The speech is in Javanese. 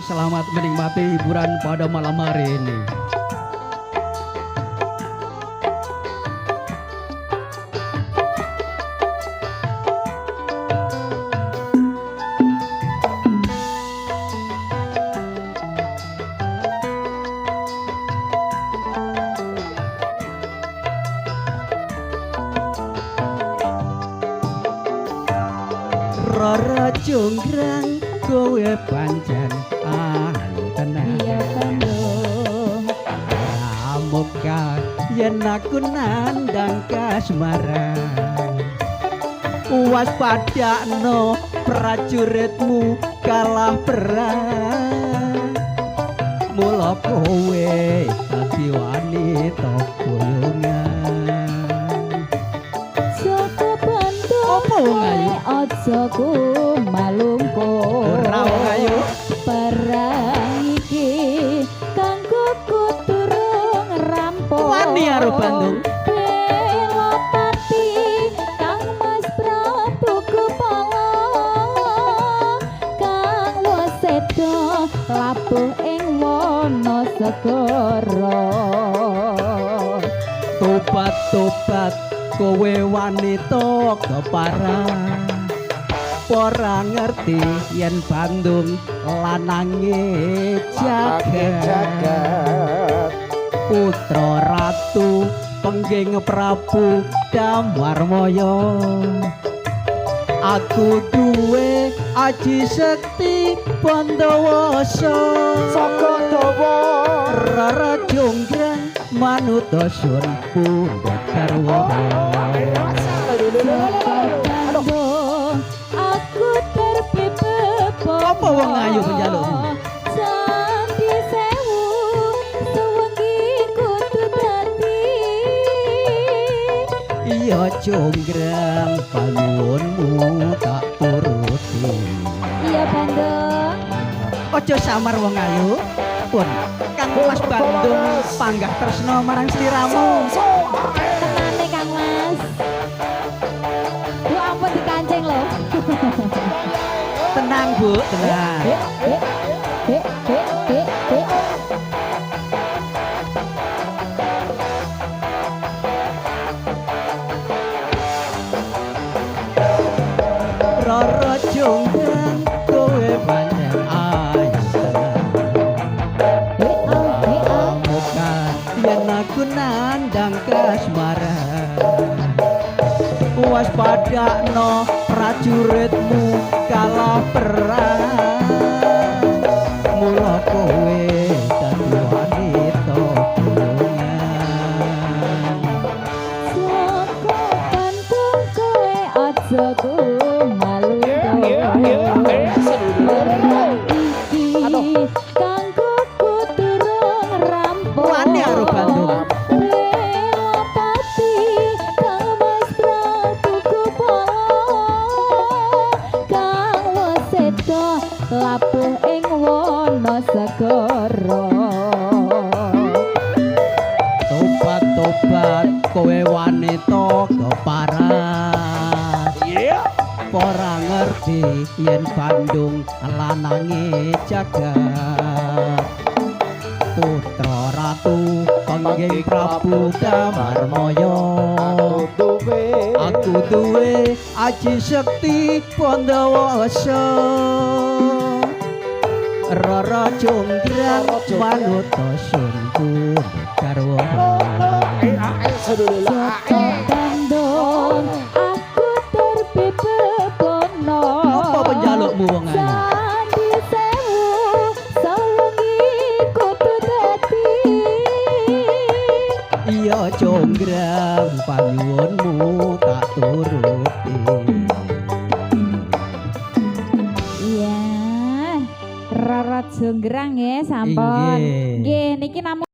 Selamat menikmati hiburan pada malam hari ini. Rara jonggrang kowe pancen ayu tenan iya kandung muka yen aku nandang kasmaran waspadakno prajuritmu kalah perang mula kowe dadi wanita golongan saka bandung apa wong ayu aja ku malungko ora wong ayu perang iki kanggo kuturung rampung wani karo Bandung Belopati kang Mas Prabu Kupala kang wasedo labuh ing Wonosegara tobat-tobat kowe wanita keparang ora ngerti yen Bandung lanange jagat putra ratu pengging Prabu Damarmaya aku duwe aji sekti Pandawasa saka dawa rara jonggrang manut sun pundhut garwa Bandung aku terbebebo apa wong ayu penjalukmu Sandi sewu sewengi kudu dadi iya jonggrang panuwunmu tak turuti iya Bandung ojo samar wong ayu pun Kang Mas Bandung panggah tresno marang sliramu tenane Kang Mas Bu ampun dikancing lho tenang Bu tenang Dek. rara jonggrang kowe pancen ayu tenan muka yen aku nandang kasmaran waspadakno prajuritmu kalah perang mula kowe dadi wanita golongan Saka Bandung kowe aja ku malu iki kanggo kuturung rampung wani karo Bandung Belopati kang Mas Prabu Kupala kang wasedo labuh ing Wonosegara tobat-tobat kowe wanita keparat ora ngerti yen Bandung lanange jagat putra ratu pengging Prabu Damarmaya aku duwe aji sekti Pandawasa rara jonggrang manut sun pundhut garwa Saka Bandung aku terbebebono apa penjalukmu wong ayu Sandi sewu sewengi kudu dadi iya jonggrang panyuwunmu tak turuti iya Rara jonggrang ya sampun Inggih. nggih niki namung